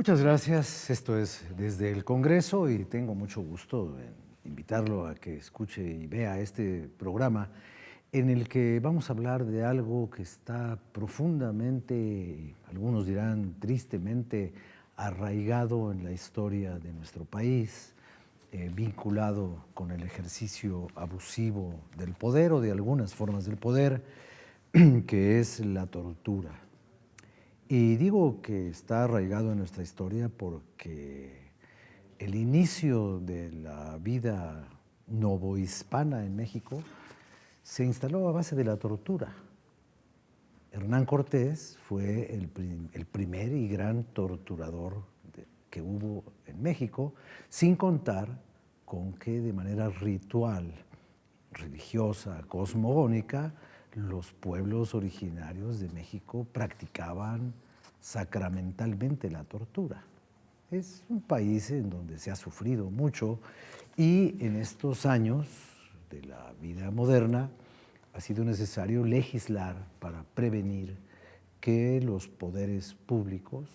Muchas gracias. Esto es Desde el Congreso y tengo mucho gusto en invitarlo a que escuche y vea este programa en el que vamos a hablar de algo que está profundamente, algunos dirán tristemente, arraigado en la historia de nuestro país, vinculado con el ejercicio abusivo del poder o de algunas formas del poder, que es la tortura. Y digo que está arraigado en nuestra historia porque el inicio de la vida novohispana en México se instaló a base de la tortura. Hernán Cortés fue el primer y gran torturador que hubo en México, sin contar con que de manera ritual, religiosa, cosmogónica, los pueblos originarios de México practicaban sacramentalmente la tortura. Es un país en donde se ha sufrido mucho y en estos años de la vida moderna ha sido necesario legislar para prevenir que los poderes públicos,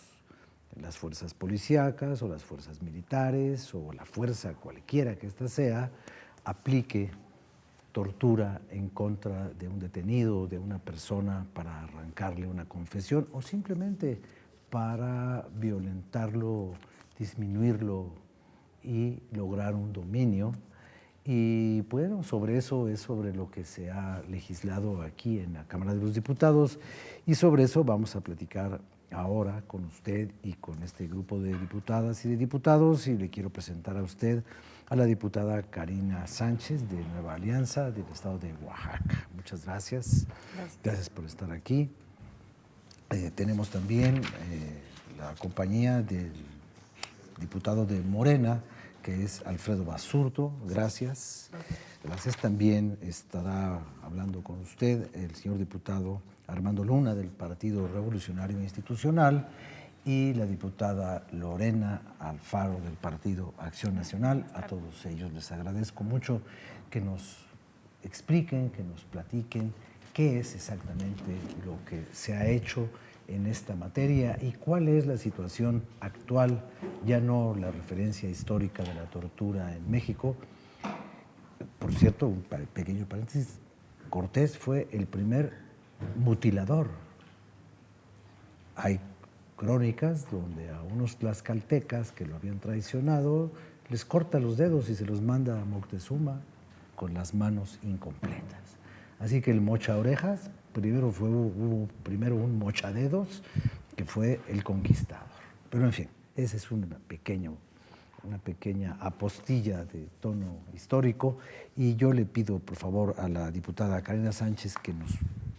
las fuerzas policíacas o las fuerzas militares o la fuerza cualquiera que ésta sea, aplique tortura en contra de un detenido, de una persona para arrancarle una confesión o simplemente para violentarlo, disminuirlo y lograr un dominio. Y bueno, sobre eso es sobre lo que se ha legislado aquí en la Cámara de los Diputados y sobre eso vamos a platicar ahora con usted y con este grupo de diputadas y de diputados y le quiero presentar a usted a la diputada Karina Sánchez de Nueva Alianza del estado de Oaxaca. Muchas gracias. Gracias por estar aquí. Tenemos también la compañía del diputado de Morena, que es Alfredo Basurto. Gracias. Gracias. También estará hablando con usted el señor diputado Armando Luna del Partido Revolucionario Institucional y la diputada Lorena Alfaro del Partido Acción Nacional. A todos ellos les agradezco mucho que nos expliquen, que nos platiquen qué es exactamente lo que se ha hecho en esta materia y cuál es la situación actual, ya no la referencia histórica de la tortura en México. Por cierto, un pequeño paréntesis, Cortés fue el primer mutilador. Hay crónicas donde a unos tlaxcaltecas que lo habían traicionado les corta los dedos y se los manda a Moctezuma con las manos incompletas. Así que el mocha orejas hubo primero un mochadedos que fue el conquistador. Pero en fin, esa es una pequeña apostilla de tono histórico y yo le pido por favor a la diputada Karina Sánchez que nos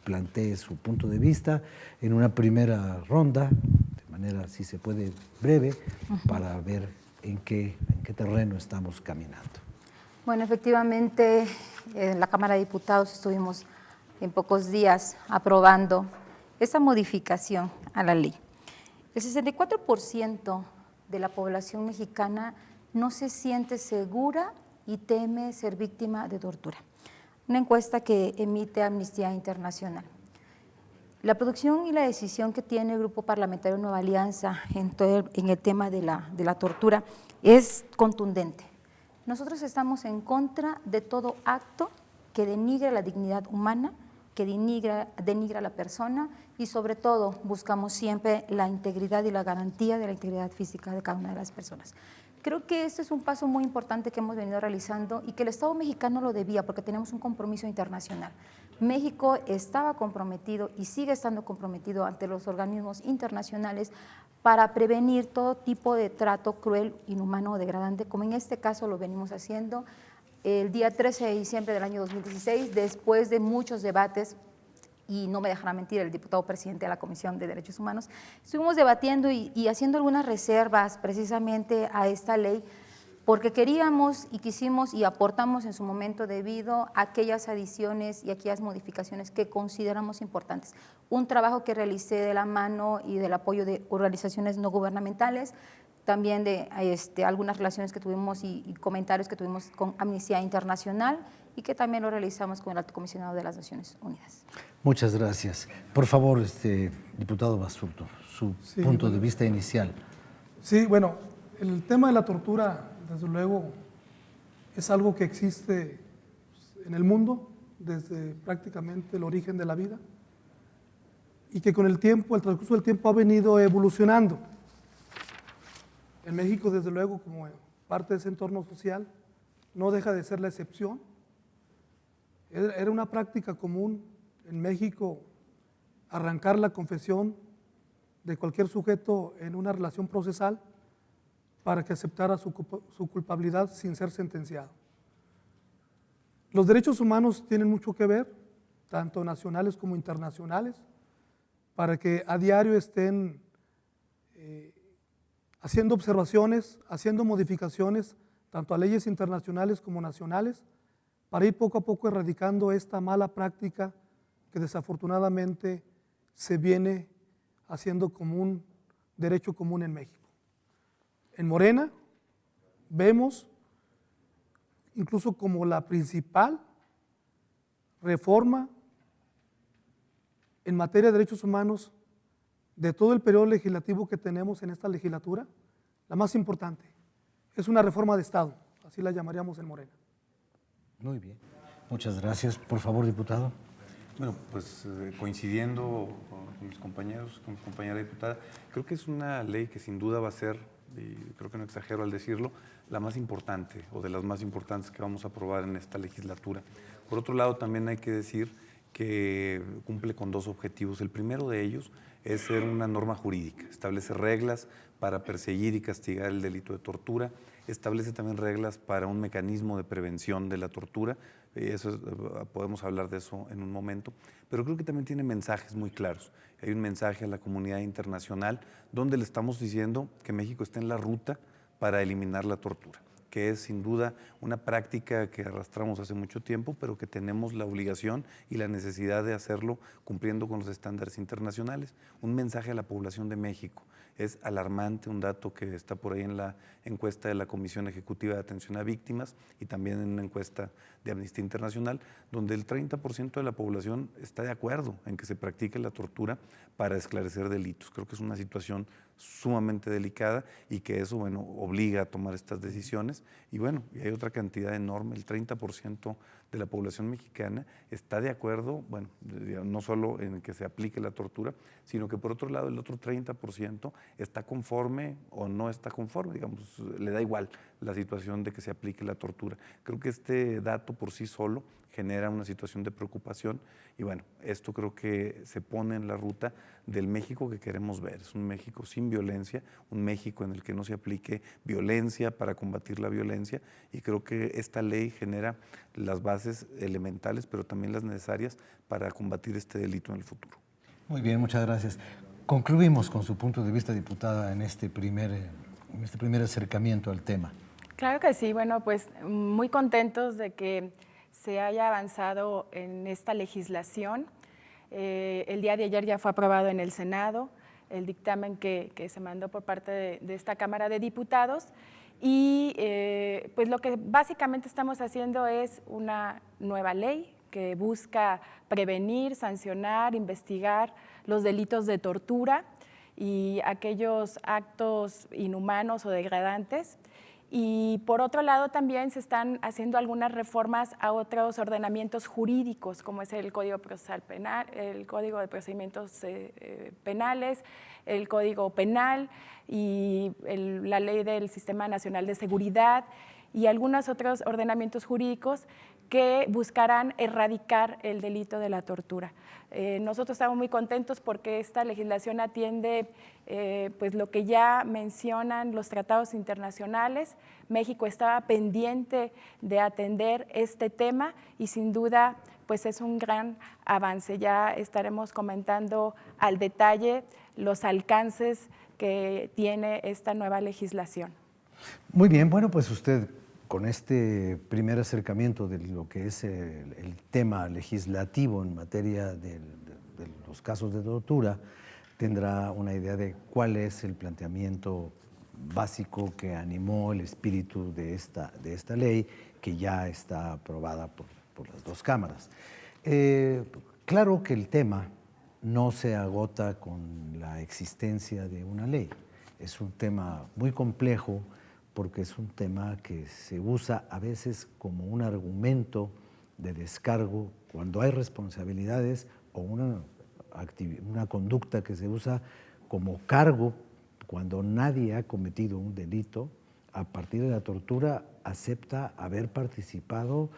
plantee su punto de vista en una primera ronda, de manera, si se puede, breve, para ver en qué terreno estamos caminando. Bueno, efectivamente, en la Cámara de Diputados estuvimos en pocos días aprobando esta modificación a la ley. El 64% de la población mexicana no se siente segura y teme ser víctima de tortura. Una encuesta que emite Amnistía Internacional. La producción y la decisión que tiene el Grupo Parlamentario Nueva Alianza en el tema de la tortura es contundente. Nosotros estamos en contra de todo acto que denigre la dignidad humana, que denigra a la persona y sobre todo buscamos siempre la integridad y la garantía de la integridad física de cada una de las personas. Creo que este es un paso muy importante que hemos venido realizando y que el Estado mexicano lo debía porque tenemos un compromiso internacional. México estaba comprometido y sigue estando comprometido ante los organismos internacionales para prevenir todo tipo de trato cruel, inhumano o degradante, como en este caso lo venimos haciendo. El día 13 de diciembre del año 2016, después de muchos debates, y no me dejará mentir el diputado presidente de la Comisión de Derechos Humanos, estuvimos debatiendo y haciendo algunas reservas precisamente a esta ley, porque queríamos y quisimos y aportamos en su momento debido a aquellas adiciones y aquellas modificaciones que consideramos importantes. Un trabajo que realicé de la mano y del apoyo de organizaciones no gubernamentales, también de algunas relaciones que tuvimos y comentarios que tuvimos con Amnistía Internacional y que también lo realizamos con el Alto Comisionado de las Naciones Unidas. Muchas gracias. Por favor, diputado Basurto, su punto de vista inicial Sí, bueno, el tema de la tortura, desde luego, es algo que existe en el mundo desde prácticamente el origen de la vida y que con el tiempo, el transcurso del tiempo, ha venido evolucionando. En México, desde luego, como parte de ese entorno social, no deja de ser la excepción. Era una práctica común en México arrancar la confesión de cualquier sujeto en una relación procesal para que aceptara su culpabilidad sin ser sentenciado. Los derechos humanos tienen mucho que ver, tanto nacionales como internacionales, para que a diario estén haciendo observaciones, haciendo modificaciones, tanto a leyes internacionales como nacionales, para ir poco a poco erradicando esta mala práctica que desafortunadamente se viene haciendo como un derecho común en México. En Morena vemos incluso como la principal reforma en materia de derechos humanos de todo el periodo legislativo que tenemos en esta legislatura, la más importante. Es una reforma de Estado, así la llamaríamos en Morena. Muy bien. Muchas gracias. Por favor, diputado. Bueno, pues coincidiendo con mis compañeros, con mi compañera diputada, creo que es una ley que sin duda va a ser, y creo que no exagero al decirlo, la más importante o de las más importantes que vamos a aprobar en esta legislatura. Por otro lado, también hay que decir que cumple con dos objetivos. El primero de ellos es ser una norma jurídica, establece reglas para perseguir y castigar el delito de tortura, establece también reglas para un mecanismo de prevención de la tortura. Podemos hablar de eso en un momento, pero creo que también tiene mensajes muy claros. Hay un mensaje a la comunidad internacional donde le estamos diciendo que México está en la ruta para eliminar la tortura, que es sin duda una práctica que arrastramos hace mucho tiempo, pero que tenemos la obligación y la necesidad de hacerlo cumpliendo con los estándares internacionales. Un mensaje a la población de México. Es alarmante un dato que está por ahí en la encuesta de la Comisión Ejecutiva de Atención a Víctimas y también en una encuesta de Amnistía Internacional, donde el 30% de la población está de acuerdo en que se practique la tortura para esclarecer delitos. Creo que es una situación sumamente delicada y que eso, bueno, obliga a tomar estas decisiones. Y bueno, y hay otra cantidad enorme, el 30% de la población mexicana está de acuerdo, bueno, no solo en que se aplique la tortura, sino que por otro lado el otro 30% está conforme o no está conforme, digamos, le da igual la situación de que se aplique la tortura. Creo que este dato por sí solo genera una situación de preocupación y bueno, esto creo que se pone en la ruta del México que queremos ver. Es un México sin violencia, un México en el que no se aplique violencia para combatir la violencia y creo que esta ley genera las bases elementales, pero también las necesarias para combatir este delito en el futuro. Muy bien, muchas gracias. Concluimos con su punto de vista, diputada, en este primer acercamiento al tema. Claro que sí, bueno, pues muy contentos de que se haya avanzado en esta legislación. El día de ayer ya fue aprobado en el Senado el dictamen que se mandó por parte de esta Cámara de Diputados y pues lo que básicamente estamos haciendo es una nueva ley que busca prevenir, sancionar, investigar los delitos de tortura y aquellos actos inhumanos o degradantes. Y por otro lado también se están haciendo algunas reformas a otros ordenamientos jurídicos, como es el Código Procesal Penal, el Código de Procedimientos Penales, el Código Penal y la Ley del Sistema Nacional de Seguridad y algunos otros ordenamientos jurídicos que buscarán erradicar el delito de la tortura. Nosotros estamos muy contentos porque esta legislación atiende pues lo que ya mencionan los tratados internacionales. México estaba pendiente de atender este tema y sin duda pues es un gran avance. Ya estaremos comentando al detalle los alcances que tiene esta nueva legislación. Muy bien, bueno, pues usted con este primer acercamiento de lo que es el tema legislativo en materia de los casos de tortura, tendrá una idea de cuál es el planteamiento básico que animó el espíritu de esta ley, que ya está aprobada por las dos cámaras. Claro que el tema no se agota con la existencia de una ley. Es un tema muy complejo porque es un tema que se usa a veces como un argumento de descargo cuando hay responsabilidades o una conducta que se usa como cargo cuando nadie ha cometido un delito. A partir de la tortura acepta haber participado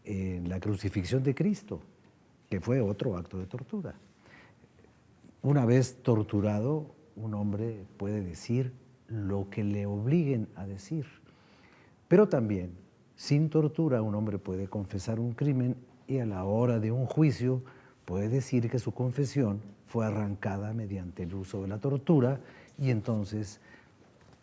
en la crucifixión de Cristo, que fue otro acto de tortura. Una vez torturado, un hombre puede decir lo que le obliguen a decir, pero también, sin tortura, un hombre puede confesar un crimen y a la hora de un juicio puede decir que su confesión fue arrancada mediante el uso de la tortura y entonces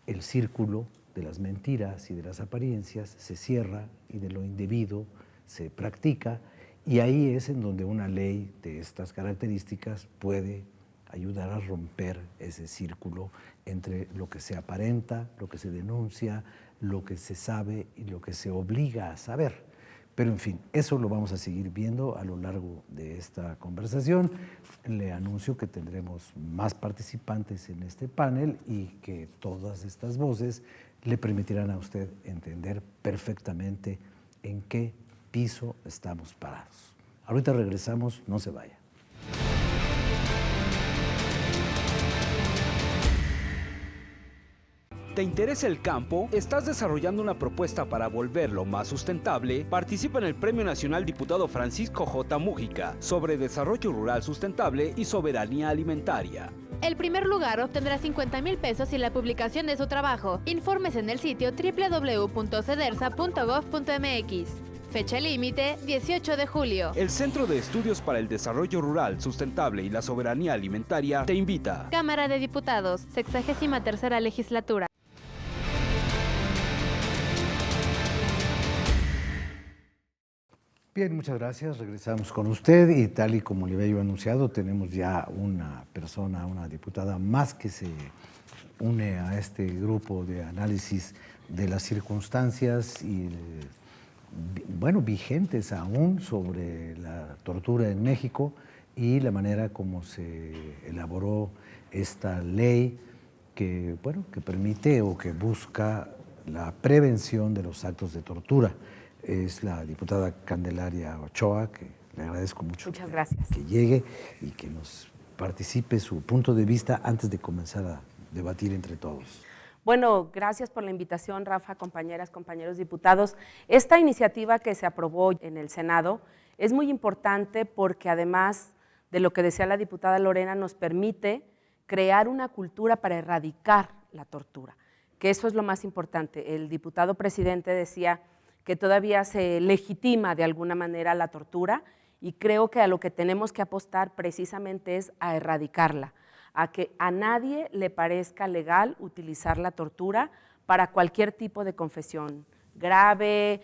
el círculo de las mentiras y de las apariencias se cierra y de lo indebido se practica, y ahí es en donde una ley de estas características puede ayudar a romper ese círculo entre lo que se aparenta, lo que se denuncia, lo que se sabe y lo que se obliga a saber. Pero en fin, eso lo vamos a seguir viendo a lo largo de esta conversación. Le anuncio que tendremos más participantes en este panel y que todas estas voces le permitirán a usted entender perfectamente en qué piso estamos parados. Ahorita regresamos, no se vaya. ¿Te interesa el campo? ¿Estás desarrollando una propuesta para volverlo más sustentable? Participa en el Premio Nacional Diputado Francisco J. Mújica sobre desarrollo rural sustentable y soberanía alimentaria. El primer lugar obtendrá 50,000 pesos y la publicación de su trabajo. Informes en el sitio www.cedersa.gov.mx. Fecha límite, 18 de julio. El Centro de Estudios para el Desarrollo Rural, Sustentable y la Soberanía Alimentaria te invita. Cámara de Diputados, 63ª Legislatura. Bien, muchas gracias. Regresamos con usted y tal y como le había anunciado, tenemos ya una persona, una diputada más que se une a este grupo de análisis de las circunstancias y, bueno, vigentes aún sobre la tortura en México y la manera como se elaboró esta ley que, bueno, que permite o que busca la prevención de los actos de tortura. Es la diputada Candelaria Ochoa, que le agradezco mucho. Muchas gracias. Que llegue y que nos participe su punto de vista antes de comenzar a debatir entre todos. Bueno, gracias por la invitación, Rafa, compañeras, compañeros diputados. Esta iniciativa que se aprobó en el Senado es muy importante porque además de lo que decía la diputada Lorena, nos permite crear una cultura para erradicar la tortura, que eso es lo más importante. El diputado presidente decía que todavía se legitima de alguna manera la tortura y creo que a lo que tenemos que apostar precisamente es a erradicarla, a que a nadie le parezca legal utilizar la tortura para cualquier tipo de confesión, grave,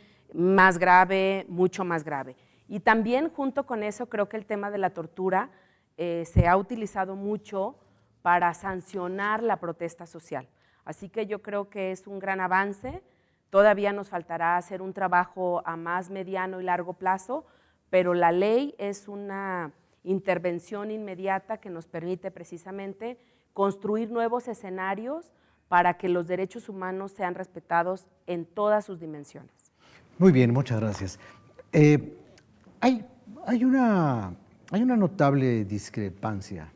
mucho más grave. Y también junto con eso creo que el tema de la tortura se ha utilizado mucho para sancionar la protesta social. Así que yo creo que es un gran avance. Todavía nos faltará hacer un trabajo a más mediano y largo plazo, pero la ley es una intervención inmediata que nos permite precisamente construir nuevos escenarios para que los derechos humanos sean respetados en todas sus dimensiones. Muy bien, muchas gracias. Hay una notable discrepancia.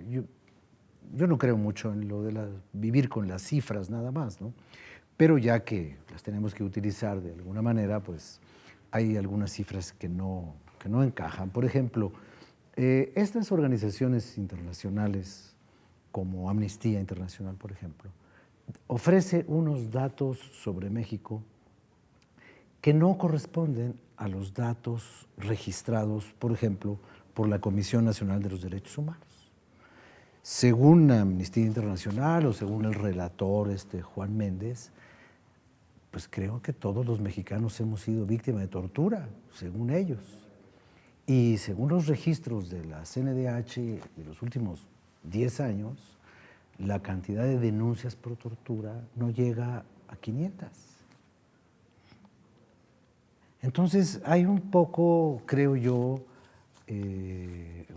Yo no creo mucho en lo de vivir con las cifras nada más, ¿no? Pero ya que las tenemos que utilizar de alguna manera, pues hay algunas cifras que no encajan. Por ejemplo, estas organizaciones internacionales, como Amnistía Internacional, por ejemplo, ofrece unos datos sobre México que no corresponden a los datos registrados, por ejemplo, por la Comisión Nacional de los Derechos Humanos. Según Amnistía Internacional o según el relator Juan Méndez, pues creo que todos los mexicanos hemos sido víctimas de tortura, según ellos. Y según los registros de la CNDH de los últimos 10 años, la cantidad de denuncias por tortura no llega a 500. Entonces hay un poco, creo yo,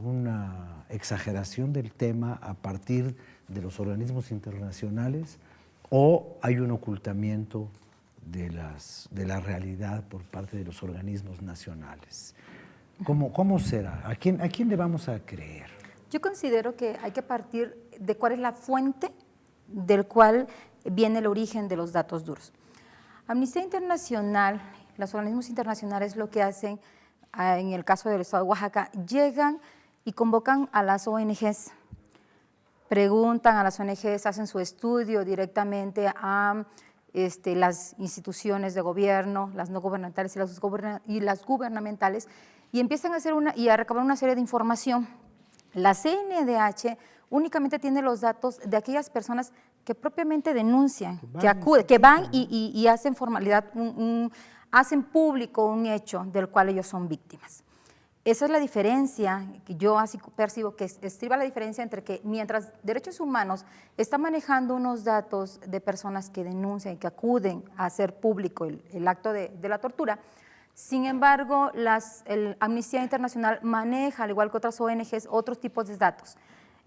una exageración del tema a partir de los organismos internacionales o hay un ocultamiento de la realidad por parte de los organismos nacionales? ¿Cómo será? ¿A quién le vamos a creer? Yo considero que hay que partir de cuál es la fuente del cual viene el origen de los datos duros. Amnistía Internacional, los organismos internacionales lo que hacen, en el caso del Estado de Oaxaca, llegan y convocan a las ONGs, preguntan a las ONGs, hacen su estudio directamente a las instituciones de gobierno, las no gubernamentales y las gubernamentales, y empiezan a hacer y a recabar una serie de información. La CNDH únicamente tiene los datos de aquellas personas que propiamente denuncian, que acuden, que van y hacen formalidad, hacen público un hecho del cual ellos son víctimas. Esa es la diferencia, que yo así percibo que estriba la diferencia entre que mientras Derechos Humanos está manejando unos datos de personas que denuncian y que acuden a hacer público el acto de la tortura, sin embargo, Amnistía Internacional maneja, al igual que otras ONGs, otros tipos de datos,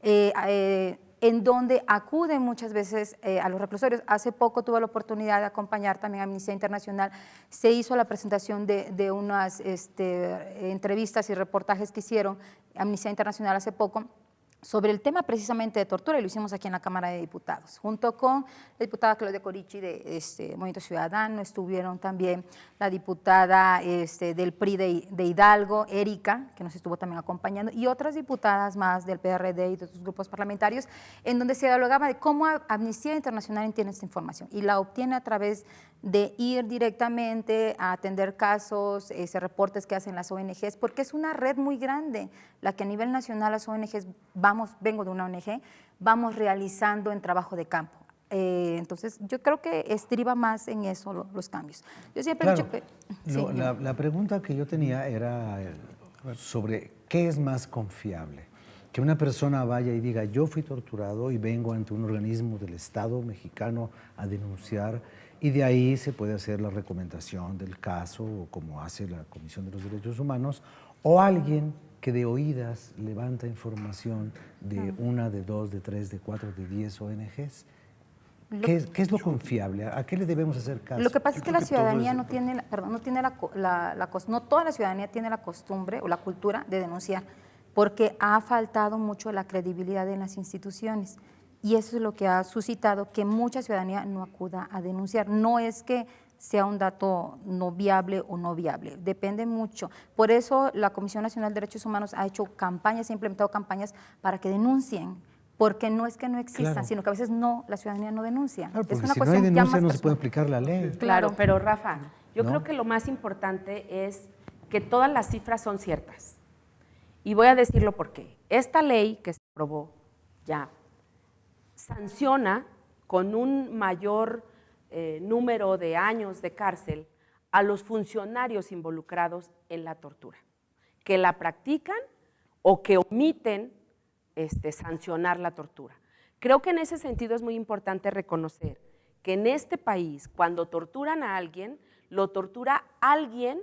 en donde acuden muchas veces a los reclusorios. Hace poco tuve la oportunidad de acompañar también a Amnistía Internacional, se hizo la presentación de unas entrevistas y reportajes que hicieron Amnistía Internacional hace poco, sobre el tema precisamente de tortura, y lo hicimos aquí en la Cámara de Diputados. Junto con la diputada Claudia Corichi de Movimiento Ciudadano, estuvieron también la diputada del PRI de Hidalgo, Erika, que nos estuvo también acompañando, y otras diputadas más del PRD y de otros grupos parlamentarios, en donde se dialogaba de cómo Amnistía Internacional entiende esta información, y la obtiene a través de ir directamente a atender casos, reportes que hacen las ONGs, porque es una red muy grande la que a nivel nacional las ONGs vengo de una ONG, vamos realizando en trabajo de campo. Entonces, yo creo que estriba más en eso los cambios. Yo siempre he dicho que… Sí, la pregunta que yo tenía era sobre qué es más confiable. Que una persona vaya y diga, yo fui torturado y vengo ante un organismo del Estado mexicano a denunciar, y de ahí se puede hacer la recomendación del caso, o como hace la Comisión de los Derechos Humanos, o alguien que de oídas levanta información de una, de dos, de tres, de cuatro, de 10 ONGs. ¿Qué es lo confiable? ¿A qué le debemos hacer caso? Lo que pasa es que la ciudadanía no toda la ciudadanía tiene la costumbre o la cultura de denunciar, porque ha faltado mucho la credibilidad en las instituciones. Y eso es lo que ha suscitado que mucha ciudadanía no acuda a denunciar. No es que sea un dato no viable o no viable, depende mucho. Por eso la Comisión Nacional de Derechos Humanos ha hecho campañas, ha implementado campañas para que denuncien, porque no es que no existan, claro, sino que a veces la ciudadanía no denuncia. Claro, es una si cuestión no hay denuncia no se puede aplicar la ley. Claro, pero Rafa, yo creo que lo más importante es que todas las cifras son ciertas. Y voy a decirlo por qué. Esta ley que se aprobó ya sanciona con un mayor número de años de cárcel a los funcionarios involucrados en la tortura, que la practican o que omiten sancionar la tortura. Creo que en ese sentido es muy importante reconocer que en este país, cuando torturan a alguien, lo tortura alguien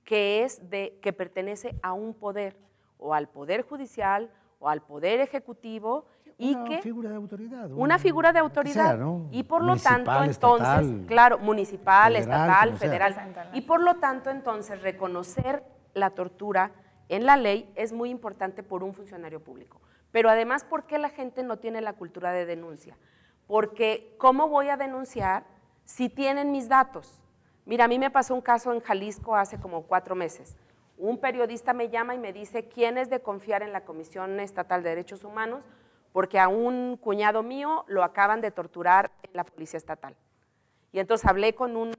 que pertenece a un poder, o al Poder Judicial, o al Poder Ejecutivo, una figura de autoridad. Una figura de autoridad, sea, ¿no? Y por lo tanto, entonces, estatal, claro, municipal, federal, estatal, federal, y por lo tanto, entonces, reconocer la tortura en la ley es muy importante por un funcionario público. Pero además, ¿por qué la gente no tiene la cultura de denuncia? Porque, ¿cómo voy a denunciar si tienen mis datos? Mira, a mí me pasó un caso en Jalisco hace como 4 meses. Un periodista me llama y me dice, ¿quién es de confiar en la Comisión Estatal de Derechos Humanos? Porque a un cuñado mío lo acaban de torturar en la Policía Estatal. Y entonces hablé con un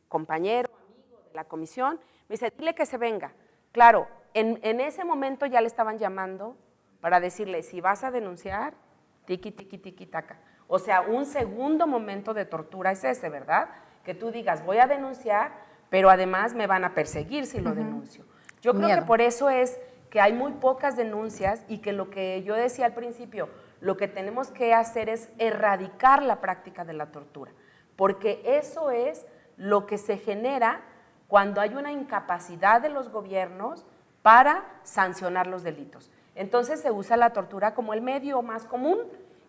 compañero, amigo de la comisión, me dice, dile que se venga. Claro, en ese momento ya le estaban llamando para decirle, si vas a denunciar, tiqui, tiqui, tiqui, taca. O sea, un segundo momento de tortura es ese, ¿verdad? Que tú digas, voy a denunciar, pero además me van a perseguir si lo denuncio. Yo creo que por eso es que hay muy pocas denuncias y que lo que yo decía al principio, lo que tenemos que hacer es erradicar la práctica de la tortura, porque eso es lo que se genera cuando hay una incapacidad de los gobiernos para sancionar los delitos. Entonces se usa la tortura como el medio más común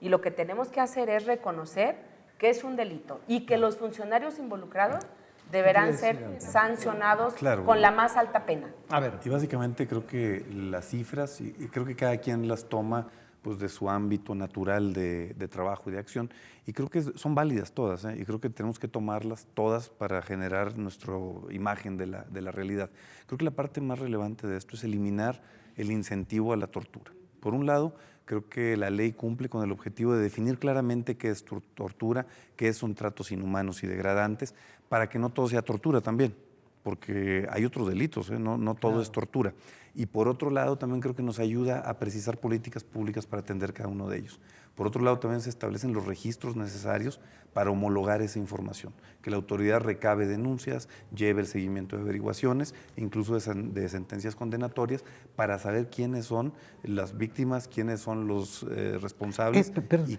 y lo que tenemos que hacer es reconocer que es un delito y que los funcionarios involucrados deberán ser sancionados con la más alta pena. A ver, y básicamente creo que las cifras, y creo que cada quien las toma pues, de su ámbito natural de trabajo y de acción, y creo que son válidas todas, y creo que tenemos que tomarlas todas para generar nuestra imagen de la realidad. Creo que la parte más relevante de esto es eliminar el incentivo a la tortura. Por un lado, creo que la ley cumple con el objetivo de definir claramente qué es tortura, qué son tratos inhumanos y degradantes, para que no todo sea tortura también, porque hay otros delitos, no todo es tortura. Y por otro lado, también creo que nos ayuda a precisar políticas públicas para atender cada uno de ellos. Por otro lado, también se establecen los registros necesarios para homologar esa información, que la autoridad recabe denuncias, lleve el seguimiento de averiguaciones, incluso de sentencias condenatorias, para saber quiénes son las víctimas, quiénes son los responsables.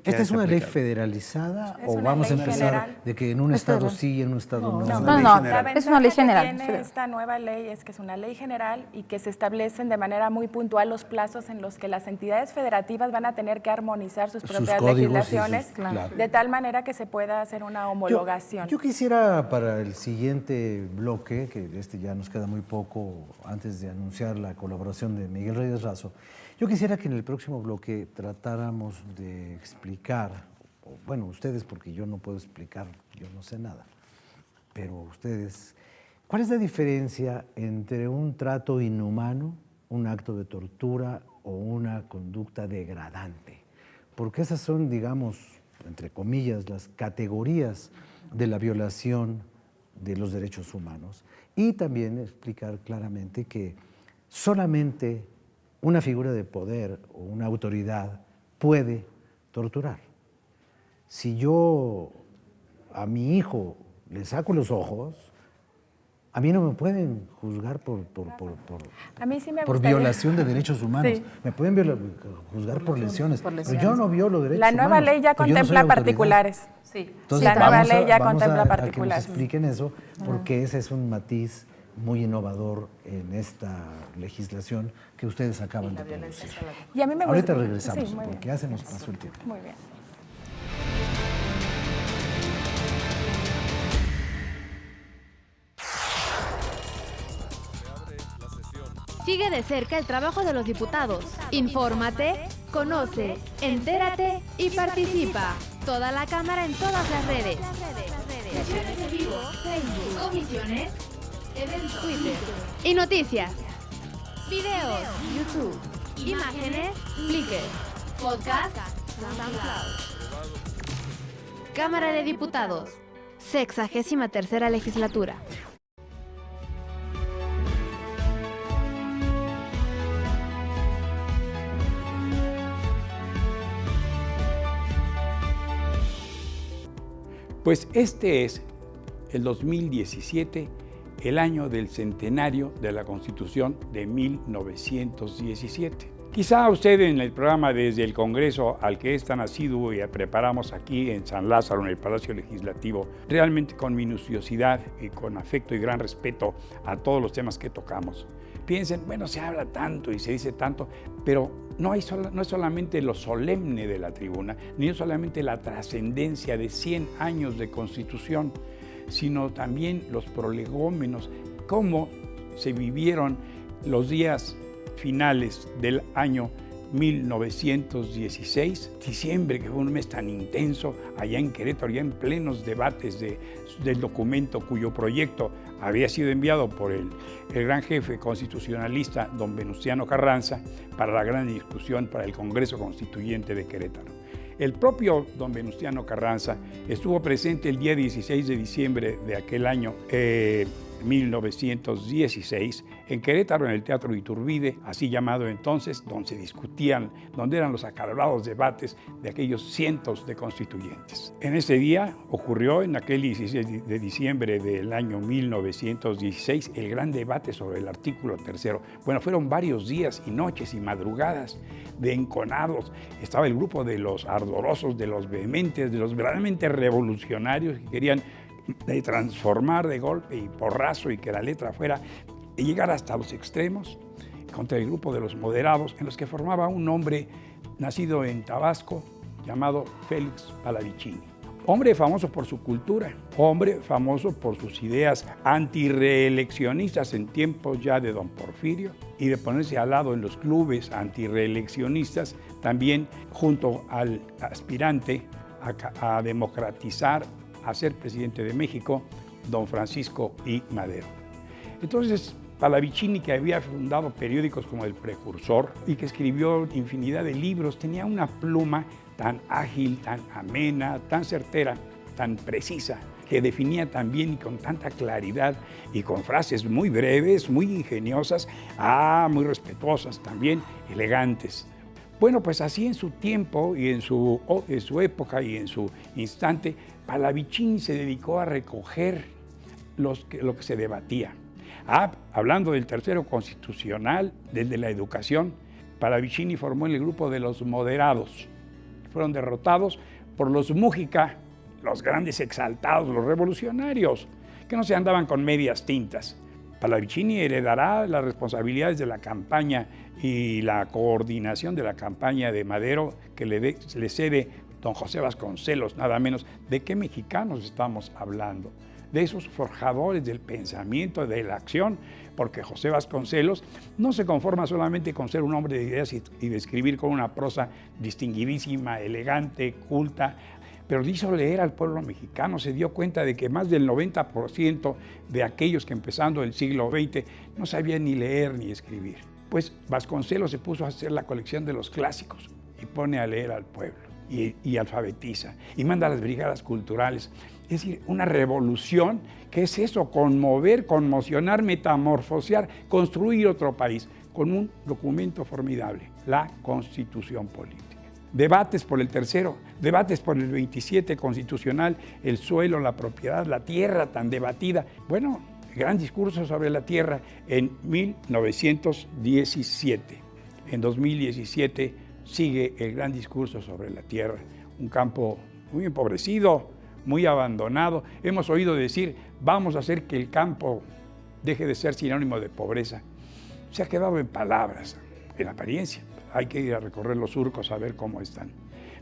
¿Esta es una ley federalizada o vamos a empezar general. De que en un estado sí y en un estado no? Es una ley general. Tiene esta nueva ley es que es una ley general y que se establecen de manera muy puntual los plazos en los que las entidades federativas van a tener que armonizar sus propias legislaciones, de tal manera que se pueda hacer una homologación. Yo quisiera para el siguiente bloque, que ya nos queda muy poco antes de anunciar la colaboración de Miguel Reyes Razo, yo quisiera que en el próximo bloque tratáramos de explicar, bueno, ustedes, porque yo no puedo explicar, yo no sé nada, pero ustedes, ¿cuál es la diferencia entre un trato inhumano, un acto de tortura o una conducta degradante? Porque esas son, digamos, entre comillas, las categorías de la violación de los derechos humanos. Y también explicar claramente que solamente una figura de poder o una autoridad puede torturar. Si yo a mi hijo le saco los ojos, a mí no me pueden juzgar por violación de derechos humanos. Sí. Me pueden juzgar por lesiones. Pero yo no violo derechos humanos. La nueva ley ya contempla particulares. Sí. Entonces, la nueva ley ya contempla particulares. Que nos expliquen eso, porque ese es un matiz muy innovador en esta legislación que ustedes acaban de producir. Y a mí me Ahorita regresamos, porque ya se nos pasó el tiempo. Muy bien. Sigue de cerca el trabajo de los diputados. Infórmate, conoce, entérate y participa. Toda la Cámara en todas las redes. Sesiones en vivo, Facebook, comisiones, eventos, Twitter y noticias. Videos, YouTube, imágenes, Flickr, podcast, SoundCloud. Cámara de Diputados, 63ª legislatura. Pues este es el 2017, el año del centenario de la Constitución de 1917. Quizá usted en el programa desde el Congreso al que es tan asiduo y preparamos aquí en San Lázaro, en el Palacio Legislativo, realmente con minuciosidad y con afecto y gran respeto a todos los temas que tocamos. Piensen, bueno, se habla tanto y se dice tanto, pero no es solamente lo solemne de la tribuna, ni es solamente la trascendencia de 100 años de Constitución, sino también los prolegómenos, cómo se vivieron los días finales del año 1916, diciembre, que fue un mes tan intenso allá en Querétaro, ya en plenos debates del documento cuyo proyecto había sido enviado por el gran jefe constitucionalista, don Venustiano Carranza, para la gran discusión para el Congreso Constituyente de Querétaro. El propio don Venustiano Carranza estuvo presente el día 16 de diciembre de aquel año 1916 en Querétaro, en el Teatro Iturbide, así llamado entonces, donde se discutían, donde eran los acalorados debates de aquellos cientos de constituyentes. En ese día ocurrió, en aquel 16 de diciembre del año 1916, el gran debate sobre el artículo 3. Bueno, fueron varios días y noches y madrugadas de enconados. Estaba el grupo de los ardorosos, de los vehementes, de los verdaderamente revolucionarios que querían transformar de golpe y porrazo y que la letra fuera y llegar hasta los extremos contra el grupo de los moderados, en los que formaba un hombre nacido en Tabasco, llamado Félix Pallavicini. Hombre famoso por su cultura, hombre famoso por sus ideas antirreeleccionistas en tiempos ya de don Porfirio y de ponerse al lado en los clubes antirreeleccionistas, también junto al aspirante a democratizar, a ser presidente de México, don Francisco I. Madero. Entonces, Pallavicini, que había fundado periódicos como El Precursor y que escribió infinidad de libros, tenía una pluma tan ágil, tan amena, tan certera, tan precisa, que definía tan bien y con tanta claridad y con frases muy breves, muy ingeniosas, muy respetuosas también, elegantes. Bueno, pues así en su tiempo y en su época y en su instante, Pallavicini se dedicó a recoger lo que se debatía. Hablando del tercero constitucional, desde la educación, Pallavicini formó el grupo de los moderados. Fueron derrotados por los Mújica, los grandes exaltados, los revolucionarios, que no se andaban con medias tintas. Pallavicini heredará las responsabilidades de la campaña y la coordinación de la campaña de Madero que le cede don José Vasconcelos, nada menos. ¿De qué mexicanos estamos hablando? De esos forjadores del pensamiento, de la acción, porque José Vasconcelos no se conforma solamente con ser un hombre de ideas y de escribir con una prosa distinguidísima, elegante, culta, pero hizo leer al pueblo mexicano. Se dio cuenta de que más del 90% de aquellos que empezando el siglo XX no sabían ni leer ni escribir. Pues Vasconcelos se puso a hacer la colección de los clásicos y pone a leer al pueblo y alfabetiza y manda a las brigadas culturales. Es decir, una revolución, que es eso, conmover, conmocionar, metamorfosear, construir otro país con un documento formidable, la Constitución Política. Debates por el tercero, debates por el 27 constitucional, el suelo, la propiedad, la tierra tan debatida. Bueno, gran discurso sobre la tierra en 1917. En 2017 sigue el gran discurso sobre la tierra, un campo muy empobrecido, muy abandonado. Hemos oído decir, vamos a hacer que el campo deje de ser sinónimo de pobreza. Se ha quedado en palabras, en apariencia. Hay que ir a recorrer los surcos a ver cómo están.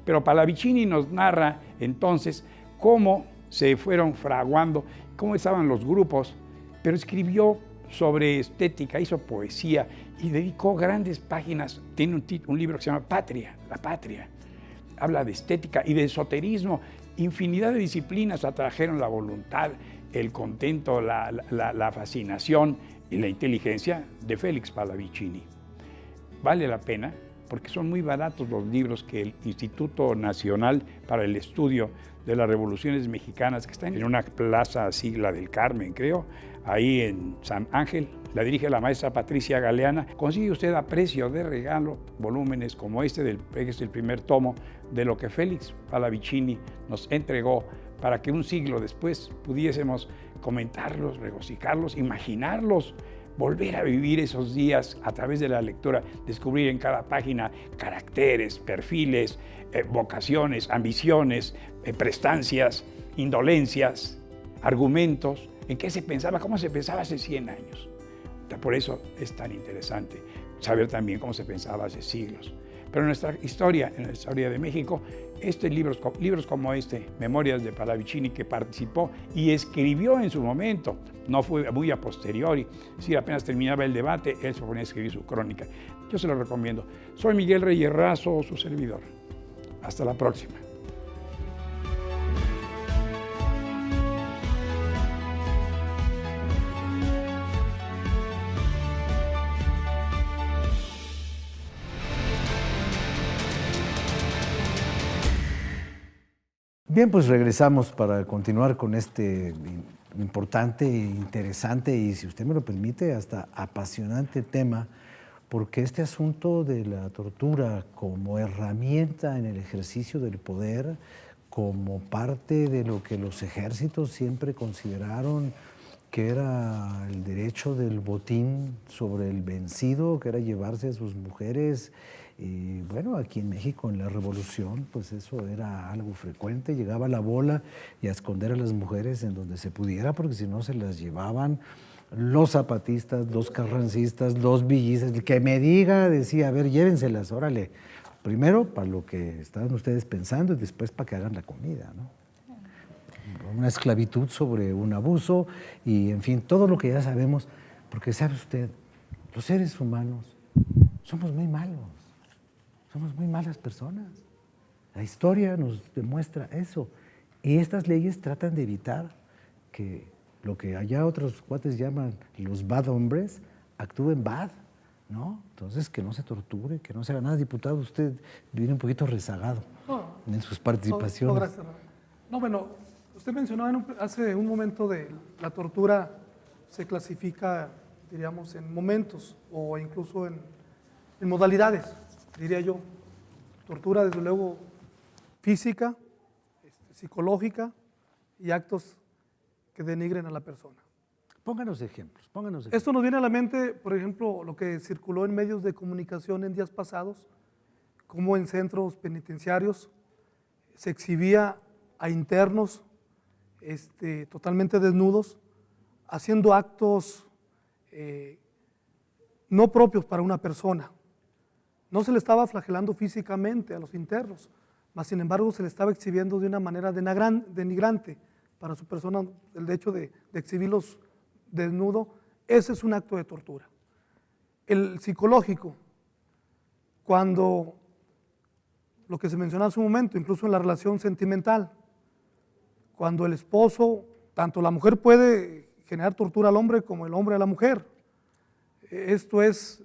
Pero Pallavicini nos narra entonces cómo se fueron fraguando, cómo estaban los grupos, pero escribió sobre estética, hizo poesía y dedicó grandes páginas. Tiene un libro que se llama Patria, la patria. Habla de estética y de esoterismo. Infinidad de disciplinas atrajeron la voluntad, el contento, la fascinación y la inteligencia de Félix Pallavicini. Vale la pena porque son muy baratos los libros que el Instituto Nacional para el Estudio de las Revoluciones Mexicanas, que está en una plaza así, la del Carmen, creo, ahí en San Ángel, la dirige la maestra Patricia Galeana. Consigue usted a precio de regalo volúmenes como este, que es el primer tomo de lo que Félix Pallavicini nos entregó para que un siglo después pudiésemos comentarlos, regocijarlos, imaginarlos, volver a vivir esos días a través de la lectura, descubrir en cada página caracteres, perfiles, vocaciones, ambiciones, prestancias, indolencias, argumentos, en qué se pensaba, cómo se pensaba hace 100 años. Por eso es tan interesante saber también cómo se pensaba hace siglos. Pero en nuestra historia, en la historia de México, libros como este, Memorias de Pallavicini, que participó y escribió en su momento, no fue muy a posteriori, es decir, apenas terminaba el debate, él se ponía a escribir su crónica. Yo se lo recomiendo. Soy Miguel Reyes Razo, su servidor. Hasta la próxima. Bien, pues regresamos para continuar con este importante, interesante y, si usted me lo permite, hasta apasionante tema, porque este asunto de la tortura como herramienta en el ejercicio del poder, como parte de lo que los ejércitos siempre consideraron que era el derecho del botín sobre el vencido, que era llevarse a sus mujeres. Y bueno, aquí en México, en la Revolución, pues eso era algo frecuente. Llegaba la bola y a esconder a las mujeres en donde se pudiera, porque si no se las llevaban los zapatistas, los carrancistas, los villistas. El que me diga, decía, a ver, llévenselas, órale, Primero para lo que estaban ustedes pensando y después para que hagan la comida, ¿no? Una esclavitud sobre un abuso y, en fin, todo lo que ya sabemos, porque sabe usted, los seres humanos somos muy malos, somos muy malas personas. La historia nos demuestra eso y estas leyes tratan de evitar que lo que allá otros cuates llaman los bad hombres actúen bad, ¿no? Entonces, que no se torture, que no se haga nada. Diputado, usted viene un poquito rezagado en sus participaciones. Gracias. No, bueno, usted mencionó hace un momento de la tortura se clasifica, diríamos, en momentos o incluso en modalidades, diría yo. Tortura, desde luego, física, psicológica y actos que denigren a la persona. Pónganos ejemplos. Esto nos viene a la mente, por ejemplo, lo que circuló en medios de comunicación en días pasados, como en centros penitenciarios se exhibía a internos totalmente desnudos, haciendo actos no propios para una persona. No se le estaba flagelando físicamente a los internos, mas sin embargo se le estaba exhibiendo de una manera denigrante para su persona. El hecho de exhibirlos desnudo, ese es un acto de tortura. El psicológico, cuando lo que se mencionó hace un momento, incluso en la relación sentimental, cuando el esposo, tanto la mujer puede generar tortura al hombre como el hombre a la mujer. Esto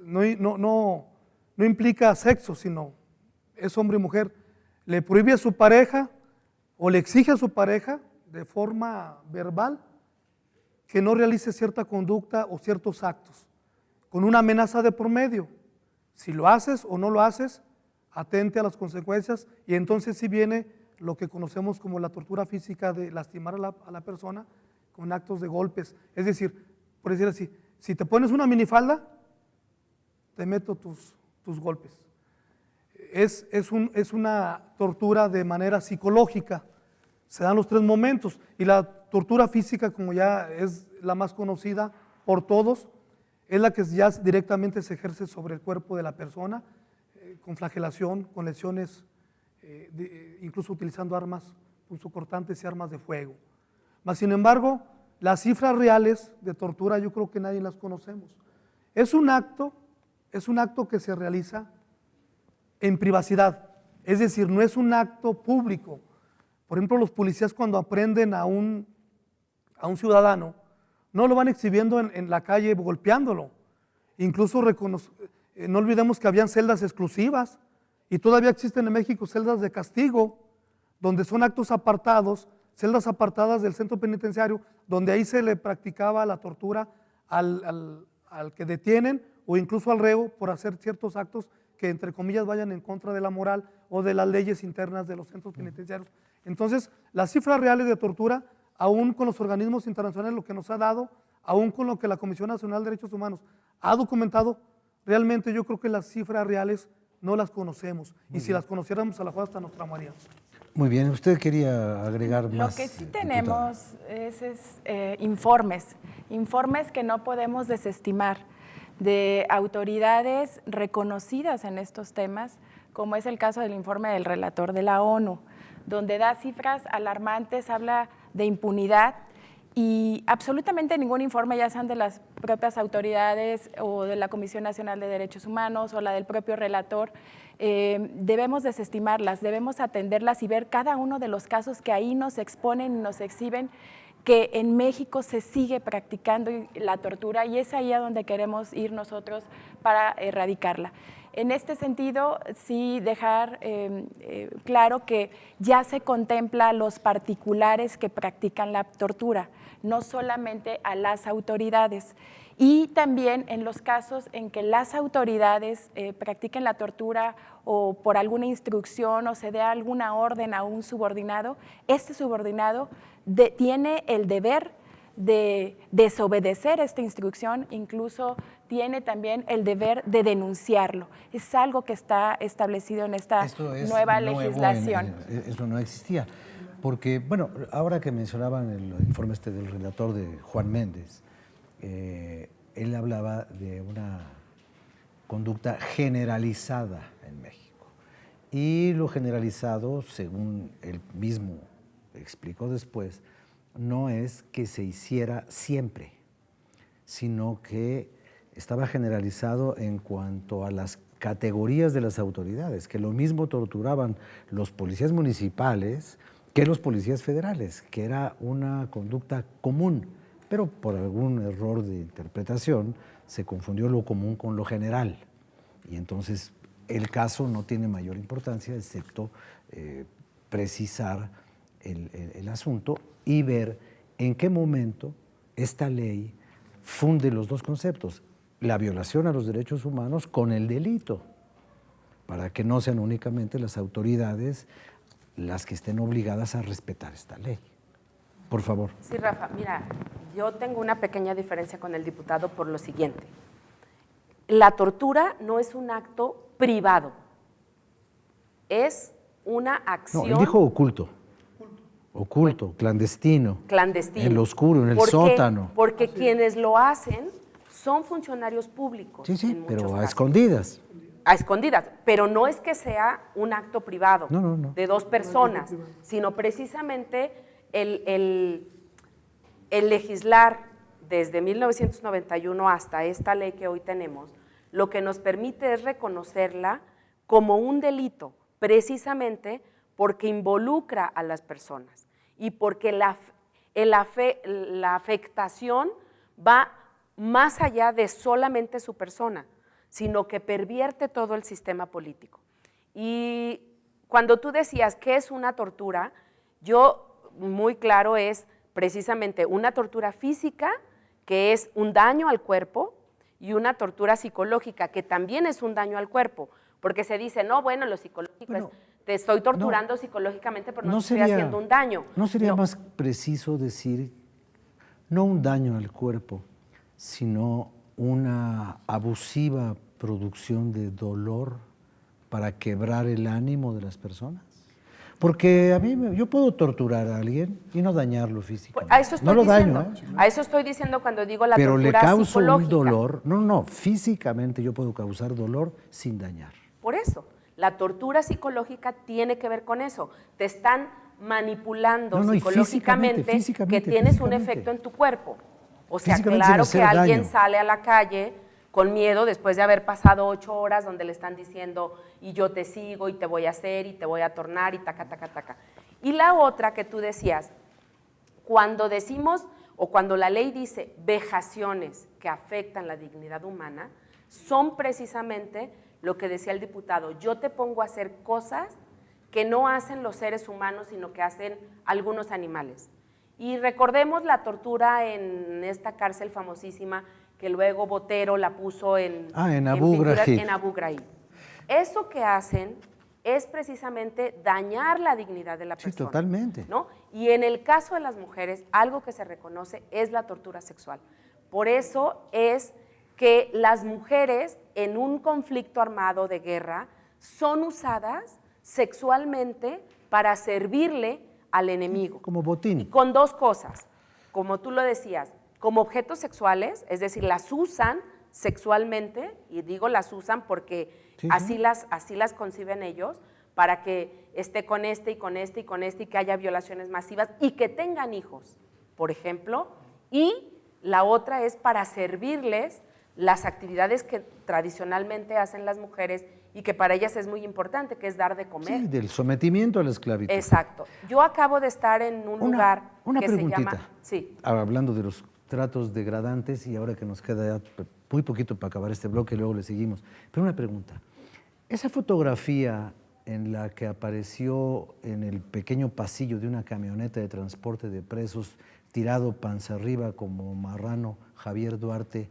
no implica sexo, sino es hombre y mujer. Le prohíbe a su pareja o le exige a su pareja de forma verbal que no realice cierta conducta o ciertos actos, con una amenaza de por medio. Si lo haces o no lo haces, atente a las consecuencias, y entonces sí viene lo que conocemos como la tortura física de lastimar a la persona con actos de golpes. Es decir, por decir así, si te pones una minifalda, te meto tus golpes. Es una tortura de manera psicológica. Se dan los tres momentos, y la tortura física, como ya es la más conocida por todos, es la que ya directamente se ejerce sobre el cuerpo de la persona, con flagelación, con lesiones, incluso utilizando armas punzocortantes y armas de fuego. Mas, sin embargo, las cifras reales de tortura yo creo que nadie las conocemos. Es un acto que se realiza en privacidad, es decir, no es un acto público. Por ejemplo, los policías, cuando aprenden a un ciudadano, no lo van exhibiendo en la calle golpeándolo. Incluso no olvidemos que habían celdas exclusivas, y todavía existen en México celdas de castigo, donde son actos apartados, celdas apartadas del centro penitenciario, donde ahí se le practicaba la tortura al que detienen o incluso al reo por hacer ciertos actos que, entre comillas, vayan en contra de la moral o de las leyes internas de los centros penitenciarios. Entonces, las cifras reales de tortura, aún con los organismos internacionales, lo que nos ha dado, aún con lo que la Comisión Nacional de Derechos Humanos ha documentado, realmente yo creo que las cifras reales no las conocemos. Y si las conociéramos, a la fuerza hasta nos traumaríamos. Muy bien, usted quería agregar más. Lo que sí tenemos es informes que no podemos desestimar, de autoridades reconocidas en estos temas, como es el caso del informe del relator de la ONU, donde da cifras alarmantes, habla de impunidad, y absolutamente ningún informe, ya sean de las propias autoridades o de la Comisión Nacional de Derechos Humanos o la del propio relator, debemos desestimarlas, debemos atenderlas y ver cada uno de los casos que ahí nos exponen y nos exhiben que en México se sigue practicando la tortura, y es ahí a donde queremos ir nosotros para erradicarla. En este sentido, sí dejar claro que ya se contempla a los particulares que practican la tortura, no solamente a las autoridades. Y también en los casos en que las autoridades practiquen la tortura o por alguna instrucción o se dé alguna orden a un subordinado, este subordinado tiene el deber de desobedecer esta instrucción, incluso tiene también el deber de denunciarlo. Es algo que está establecido en esta nueva legislación. Eso no existía, porque, bueno, ahora que mencionaban el informe del relator de Juan Méndez, él hablaba de una conducta generalizada en México. Y lo generalizado, según él mismo explicó después, no es que se hiciera siempre, sino que estaba generalizado en cuanto a las categorías de las autoridades, que lo mismo torturaban los policías municipales que los policías federales, que era una conducta común, pero por algún error de interpretación se confundió lo común con lo general. Y entonces el caso no tiene mayor importancia, excepto precisar el asunto y ver en qué momento esta ley funde los dos conceptos, la violación a los derechos humanos con el delito, para que no sean únicamente las autoridades las que estén obligadas a respetar esta ley. Por favor. Sí, Rafa, mira, yo tengo una pequeña diferencia con el diputado por lo siguiente. La tortura no es un acto privado, es una acción… No, él dijo oculto. Oculto, clandestino. Clandestino. En lo oscuro, en el sótano. Porque quienes lo hacen son funcionarios públicos. Sí, en pero muchos a casos. escondidas. A escondidas, pero no es que sea un acto privado de dos personas, sino precisamente el legislar desde 1991 hasta esta ley que hoy tenemos, lo que nos permite es reconocerla como un delito, precisamente porque involucra a las personas y porque la afectación va más allá de solamente su persona, sino que pervierte todo el sistema político. Y cuando tú decías qué es una tortura, yo muy claro es precisamente una tortura física, que es un daño al cuerpo, y una tortura psicológica, que también es un daño al cuerpo, porque se dice, no, bueno, lo psicológico es, te estoy torturando psicológicamente, pero no te estoy haciendo un daño. ¿No sería más preciso decir, no un daño al cuerpo, sino una abusiva producción de dolor para quebrar el ánimo de las personas? Porque a mí, yo puedo torturar a alguien y no dañarlo físicamente. A eso estoy diciendo, a eso estoy diciendo cuando digo la pero tortura le psicológica. causo un dolor. No, físicamente yo puedo causar dolor sin dañar. Por eso, la tortura psicológica tiene que ver con eso. Te están manipulando psicológicamente que tienes un efecto en tu cuerpo. O sea, claro que alguien sale a la calle con miedo después de haber pasado 8 horas donde le están diciendo y yo te sigo y te voy a hacer y te voy a tornar y taca, taca, taca. Y la otra que tú decías, cuando decimos o cuando la ley dice vejaciones que afectan la dignidad humana, son precisamente lo que decía el diputado, yo te pongo a hacer cosas que no hacen los seres humanos, sino que hacen algunos animales. Y recordemos la tortura en esta cárcel famosísima que luego Botero la puso en Abu Ghraib. Eso que hacen es precisamente dañar la dignidad de la persona. Sí, totalmente. ¿No? Y en el caso de las mujeres, algo que se reconoce es la tortura sexual. Por eso es que las mujeres en un conflicto armado de guerra son usadas sexualmente para servirle al enemigo. Como botín. Y con dos cosas, como tú lo decías, como objetos sexuales, es decir, las usan sexualmente, y digo las usan porque así las conciben ellos, para que esté con este y con este y con este y que haya violaciones masivas y que tengan hijos, por ejemplo, y la otra es para servirles las actividades que tradicionalmente hacen las mujeres y que para ellas es muy importante, que es dar de comer. Sí, del sometimiento a la esclavitud. Exacto. Yo acabo de estar en un lugar que se llama… Sí. Hablando de los tratos degradantes y ahora que nos queda ya muy poquito para acabar este bloque y luego le seguimos. Pero una pregunta. Esa fotografía en la que apareció en el pequeño pasillo de una camioneta de transporte de presos, tirado panza arriba como marrano Javier Duarte,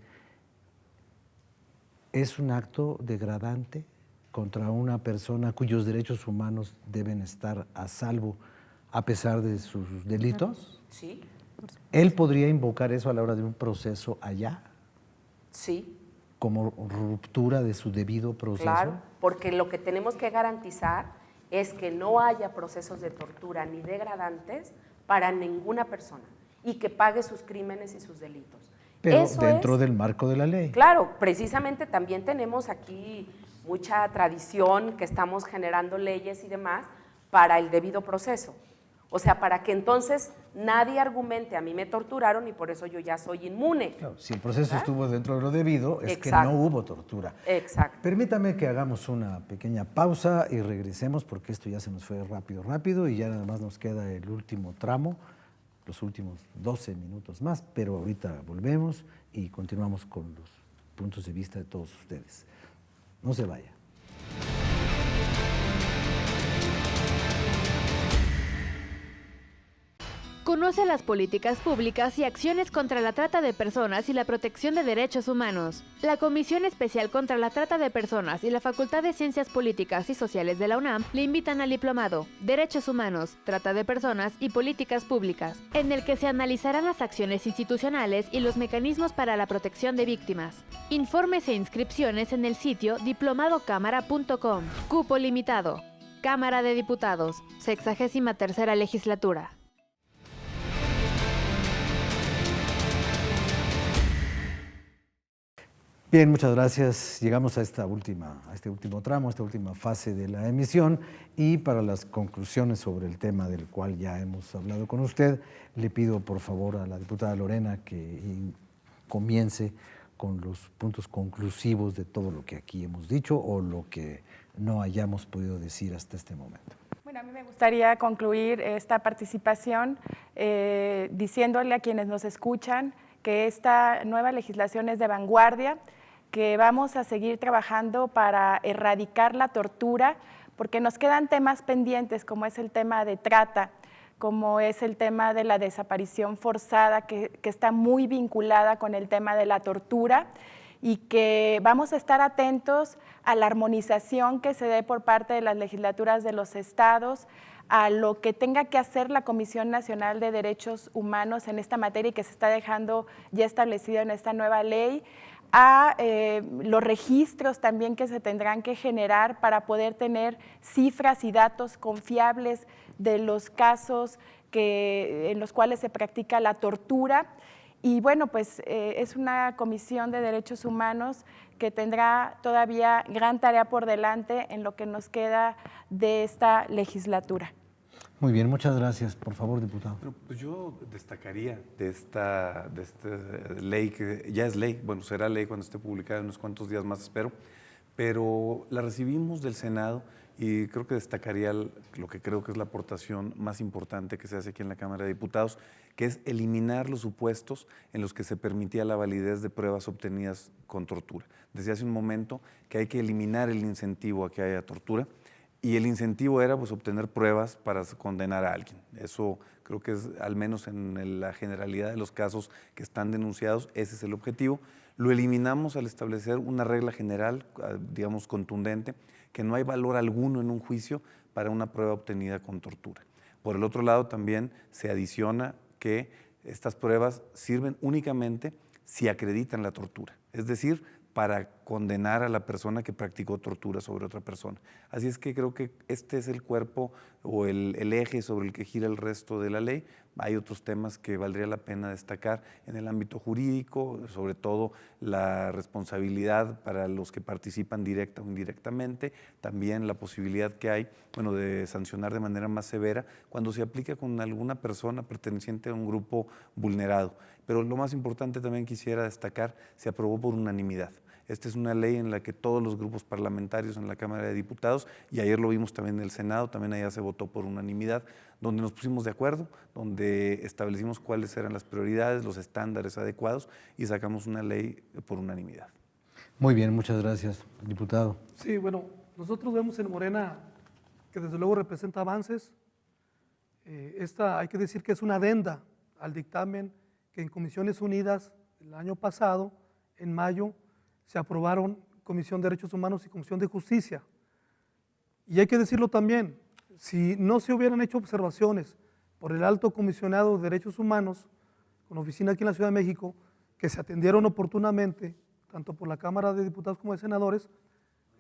¿es un acto degradante contra una persona cuyos derechos humanos deben estar a salvo a pesar de sus delitos? Sí. ¿Él podría invocar eso a la hora de un proceso allá? Sí. ¿Como ruptura de su debido proceso? Claro, porque lo que tenemos que garantizar es que no haya procesos de tortura ni degradantes para ninguna persona y que pague sus crímenes y sus delitos. Pero eso dentro del marco de la ley. Claro, precisamente también tenemos aquí mucha tradición, que estamos generando leyes y demás para el debido proceso. O sea, para que entonces nadie argumente, a mí me torturaron y por eso yo ya soy inmune. Claro, si el proceso estuvo dentro de lo debido, es Exacto. que no hubo tortura. Exacto. Permítame que hagamos una pequeña pausa y regresemos porque esto ya se nos fue rápido y ya nada más nos queda el último tramo, los últimos 12 minutos más, pero ahorita volvemos y continuamos con los puntos de vista de todos ustedes. No se vaya. Conoce las políticas públicas y acciones contra la trata de personas y la protección de derechos humanos. La Comisión Especial contra la Trata de Personas y la Facultad de Ciencias Políticas y Sociales de la UNAM le invitan al diplomado Derechos Humanos, Trata de Personas y Políticas Públicas, en el que se analizarán las acciones institucionales y los mecanismos para la protección de víctimas. Informes e inscripciones en el sitio diplomadocámara.com. Cupo limitado. Cámara de Diputados, 63ª Legislatura. Bien, muchas gracias. Llegamos a este último tramo, a esta última fase de la emisión y para las conclusiones sobre el tema del cual ya hemos hablado con usted, le pido por favor a la diputada Lorena que comience con los puntos conclusivos de todo lo que aquí hemos dicho o lo que no hayamos podido decir hasta este momento. Bueno, a mí me gustaría concluir esta participación diciéndole a quienes nos escuchan que esta nueva legislación es de vanguardia, que vamos a seguir trabajando para erradicar la tortura, porque nos quedan temas pendientes, como es el tema de trata, como es el tema de la desaparición forzada, que está muy vinculada con el tema de la tortura, y que vamos a estar atentos a la armonización que se dé por parte de las legislaturas de los estados, a lo que tenga que hacer la Comisión Nacional de Derechos Humanos en esta materia y que se está dejando ya establecido en esta nueva ley, a los registros también que se tendrán que generar para poder tener cifras y datos confiables de los casos en los cuales se practica la tortura. Y bueno, pues es una Comisión de Derechos Humanos que tendrá todavía gran tarea por delante en lo que nos queda de esta legislatura. Muy bien, muchas gracias. Por favor, diputado. Bueno, pues yo destacaría de esta ley, que ya es ley, bueno, será ley cuando esté publicada en unos cuantos días más, espero, pero la recibimos del Senado y creo que destacaría lo que creo que es la aportación más importante que se hace aquí en la Cámara de Diputados, que es eliminar los supuestos en los que se permitía la validez de pruebas obtenidas con tortura. Desde hace un momento que hay que eliminar el incentivo a que haya tortura, y el incentivo era pues, obtener pruebas para condenar a alguien. Eso creo que es, al menos en la generalidad de los casos que están denunciados, ese es el objetivo. Lo eliminamos al establecer una regla general, digamos contundente, que no hay valor alguno en un juicio para una prueba obtenida con tortura. Por el otro lado, también se adiciona que estas pruebas sirven únicamente si acreditan la tortura, es decir, para condenar a la persona que practicó tortura sobre otra persona. Así es que creo que este es el cuerpo o el eje sobre el que gira el resto de la ley. Hay otros temas que valdría la pena destacar en el ámbito jurídico, sobre todo la responsabilidad para los que participan directa o indirectamente, también la posibilidad que hay, bueno, de sancionar de manera más severa cuando se aplica con alguna persona perteneciente a un grupo vulnerado. Pero lo más importante también quisiera destacar, se aprobó por unanimidad. Esta es una ley en la que todos los grupos parlamentarios en la Cámara de Diputados, y ayer lo vimos también en el Senado, también allá se votó por unanimidad, donde nos pusimos de acuerdo, donde establecimos cuáles eran las prioridades, los estándares adecuados y sacamos una ley por unanimidad. Muy bien, muchas gracias, diputado. Sí, bueno, nosotros vemos en Morena que desde luego representa avances. Esta hay que decir que es una adenda al dictamen que en Comisiones Unidas el año pasado, en mayo, se aprobaron Comisión de Derechos Humanos y Comisión de Justicia. Y hay que decirlo también, si no se hubieran hecho observaciones por el Alto Comisionado de Derechos Humanos, con oficina aquí en la Ciudad de México, que se atendieron oportunamente, tanto por la Cámara de Diputados como de Senadores,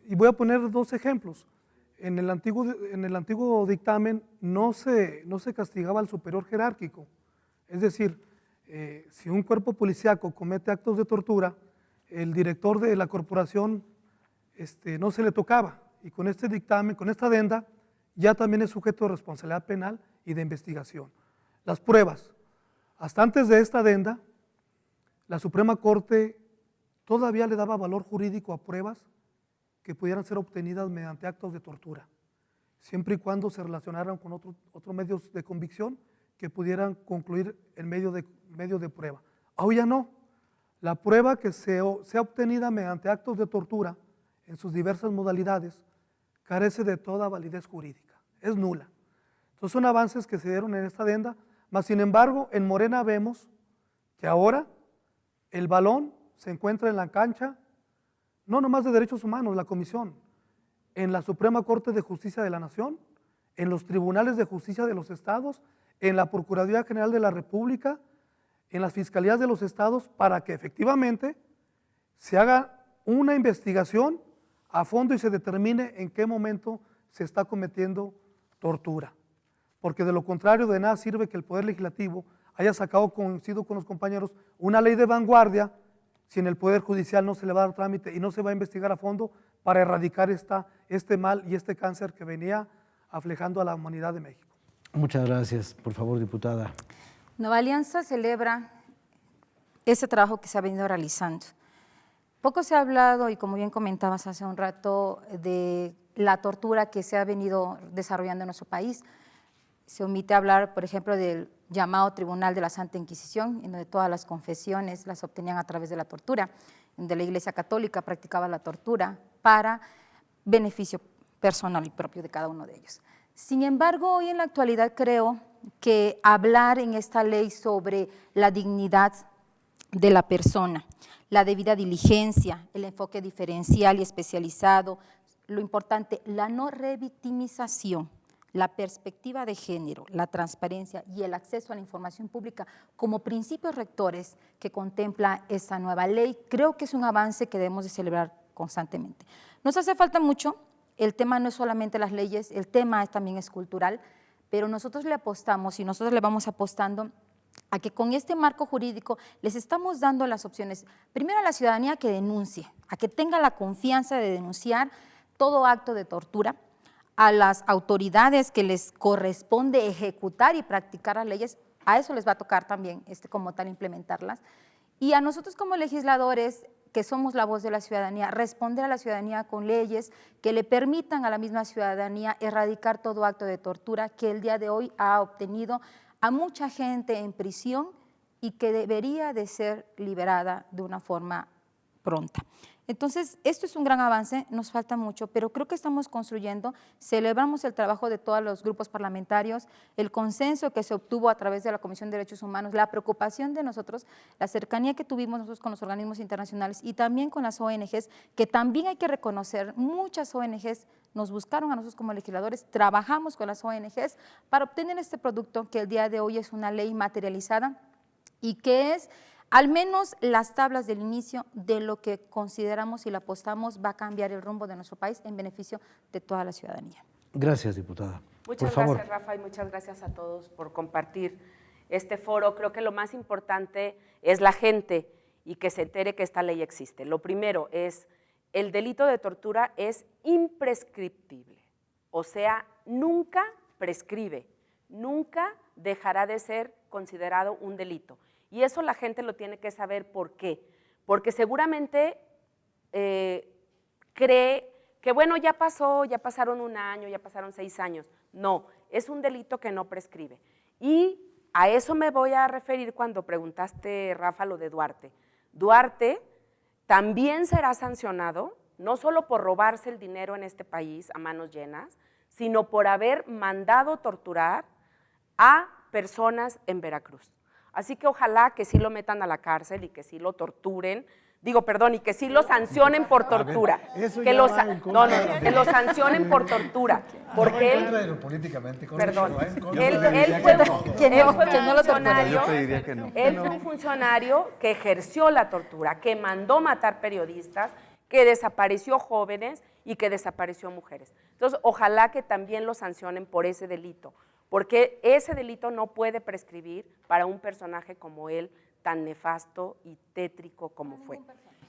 y voy a poner dos ejemplos. En el antiguo dictamen no se castigaba al superior jerárquico, es decir, si un cuerpo policíaco comete actos de tortura, el director de la corporación no se le tocaba. Y con este dictamen, con esta adenda, ya también es sujeto de responsabilidad penal y de investigación. Las pruebas. Hasta antes de esta adenda, la Suprema Corte todavía le daba valor jurídico a pruebas que pudieran ser obtenidas mediante actos de tortura, siempre y cuando se relacionaran con otros medios de convicción que pudieran concluir en medio de prueba. Ahora ya no. La prueba que sea obtenida mediante actos de tortura en sus diversas modalidades carece de toda validez jurídica, es nula. Entonces son avances que se dieron en esta adenda, mas sin embargo en Morena vemos que ahora el balón se encuentra en la cancha, no nomás de Derechos Humanos, la Comisión, en la Suprema Corte de Justicia de la Nación, en los tribunales de justicia de los estados, en la Procuraduría General de la República, en las fiscalías de los estados, para que efectivamente se haga una investigación a fondo y se determine en qué momento se está cometiendo tortura. Porque de lo contrario, de nada sirve que el Poder Legislativo haya sacado, coincido con los compañeros, una ley de vanguardia si en el Poder Judicial no se le va a dar trámite y no se va a investigar a fondo para erradicar este mal y este cáncer que venía aflejando a la humanidad de México. Muchas gracias. Por favor, diputada. Nueva Alianza celebra ese trabajo que se ha venido realizando. Poco se ha hablado, y como bien comentabas hace un rato, de la tortura que se ha venido desarrollando en nuestro país. Se omite hablar, por ejemplo, del llamado Tribunal de la Santa Inquisición, en donde todas las confesiones las obtenían a través de la tortura, donde la Iglesia Católica practicaba la tortura para beneficio personal y propio de cada uno de ellos. Sin embargo, hoy en la actualidad creo que hablar en esta ley sobre la dignidad de la persona, la debida diligencia, el enfoque diferencial y especializado, lo importante, la no revictimización, la perspectiva de género, la transparencia y el acceso a la información pública como principios rectores que contempla esta nueva ley, creo que es un avance que debemos de celebrar constantemente. Nos hace falta mucho, el tema no es solamente las leyes, el tema también es cultural, pero nosotros le apostamos y nosotros le vamos apostando a que con este marco jurídico les estamos dando las opciones, primero a la ciudadanía que denuncie, a que tenga la confianza de denunciar todo acto de tortura, a las autoridades que les corresponde ejecutar y practicar las leyes, a eso les va a tocar también como tal implementarlas, y a nosotros como legisladores, que somos la voz de la ciudadanía, responder a la ciudadanía con leyes que le permitan a la misma ciudadanía erradicar todo acto de tortura que el día de hoy ha obtenido a mucha gente en prisión y que debería de ser liberada de una forma pronta. Entonces, esto es un gran avance, nos falta mucho, pero creo que estamos construyendo, celebramos el trabajo de todos los grupos parlamentarios, el consenso que se obtuvo a través de la Comisión de Derechos Humanos, la preocupación de nosotros, la cercanía que tuvimos nosotros con los organismos internacionales y también con las ONGs, que también hay que reconocer, muchas ONGs nos buscaron a nosotros como legisladores, trabajamos con las ONGs para obtener este producto que el día de hoy es una ley materializada y que es al menos las tablas del inicio de lo que consideramos y le apostamos va a cambiar el rumbo de nuestro país en beneficio de toda la ciudadanía. Gracias, diputada. Muchas gracias, Rafa, y muchas gracias a todos por compartir este foro. Creo que lo más importante es la gente y que se entere que esta ley existe. Lo primero es, el delito de tortura es imprescriptible, o sea, nunca prescribe, nunca dejará de ser considerado un delito. Y eso la gente lo tiene que saber. ¿Por qué? Porque seguramente cree que bueno, ya pasó, ya pasaron un año, ya pasaron 6 años. No, es un delito que no prescribe. Y a eso me voy a referir cuando preguntaste, Rafa, lo de Duarte. Duarte también será sancionado, no solo por robarse el dinero en este país a manos llenas, sino por haber mandado torturar a personas en Veracruz. Así que ojalá que sí lo metan a la cárcel y que sí lo torturen, y que sí lo sancionen por tortura. Que lo sancionen por tortura. Porque él, perdón, él fue un funcionario que ejerció la tortura, que mandó matar periodistas, que desapareció jóvenes y que desapareció mujeres. Entonces, ojalá que también lo sancionen por ese delito, porque ese delito no puede prescribir para un personaje como él, tan nefasto y tétrico como fue.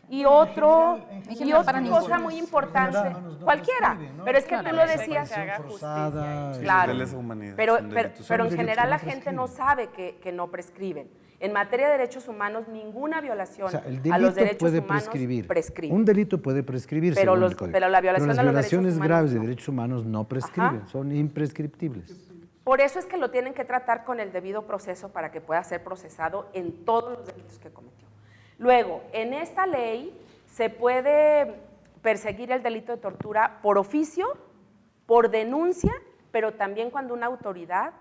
Y otro, general, y otra para cosa ninguno. muy importante, no cualquiera, prescriben, ¿no? pero es que tú lo decías, Forzada, claro, de lesa humanidad, pero son delitos. en Son general la delitos que no gente no prescriben. sabe que no prescriben. En materia de derechos humanos, ninguna violación O sea, el a delito los derechos puede humanos prescribir. prescribe. Un delito puede prescribir, Pero según los- el código. pero la violación las a los derechos violaciones humanos graves de no. derechos humanos no prescriben, Ajá. son imprescriptibles. Por eso es que lo tienen que tratar con el debido proceso para que pueda ser procesado en todos los delitos que cometió. Luego, en esta ley se puede perseguir el delito de tortura por oficio, por denuncia, pero también cuando una autoridad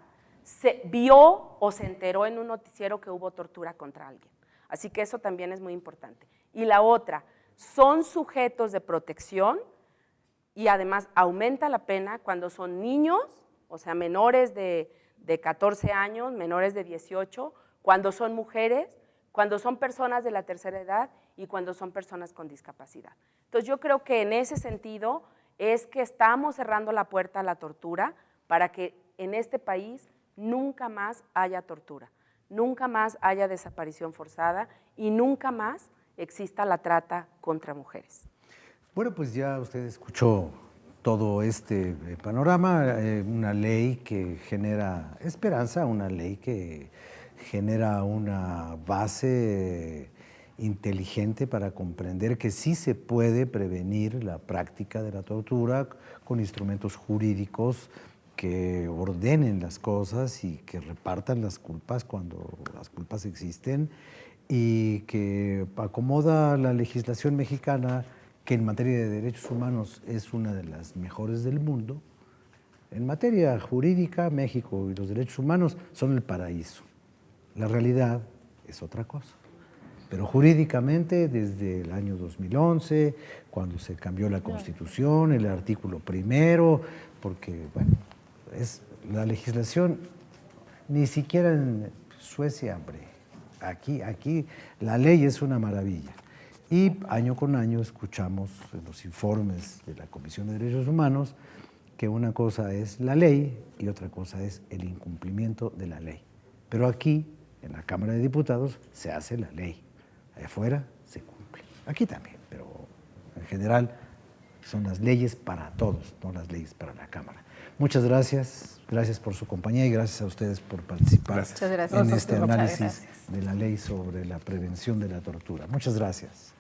se vio o se enteró en un noticiero que hubo tortura contra alguien. Así que eso también es muy importante. Y la otra, son sujetos de protección y además aumenta la pena cuando son niños, o sea, menores de 14 años, menores de 18, cuando son mujeres, cuando son personas de la tercera edad y cuando son personas con discapacidad. Entonces yo creo que en ese sentido es que estamos cerrando la puerta a la tortura para que en este país nunca más haya tortura, nunca más haya desaparición forzada y nunca más exista la trata contra mujeres. Bueno, pues ya usted escuchó todo este panorama, una ley que genera esperanza, una ley que genera una base inteligente para comprender que sí se puede prevenir la práctica de la tortura con instrumentos jurídicos que ordenen las cosas y que repartan las culpas cuando las culpas existen y que acomoda la legislación mexicana, que en materia de derechos humanos es una de las mejores del mundo. En materia jurídica, México y los derechos humanos son el paraíso. La realidad es otra cosa. Pero jurídicamente, desde el año 2011, cuando se cambió la Constitución, el artículo primero, porque, bueno, es la legislación, ni siquiera en Suecia, hombre, aquí la ley es una maravilla. Y año con año escuchamos en los informes de la Comisión de Derechos Humanos que una cosa es la ley y otra cosa es el incumplimiento de la ley. Pero aquí, en la Cámara de Diputados, se hace la ley. Allá afuera se cumple. Aquí también, pero en general son las leyes para todos, no las leyes para la Cámara. Muchas gracias, gracias por su compañía y gracias a ustedes por participar Muchas gracias. en este Muchas análisis gracias. de la ley sobre la prevención de la tortura. Muchas gracias.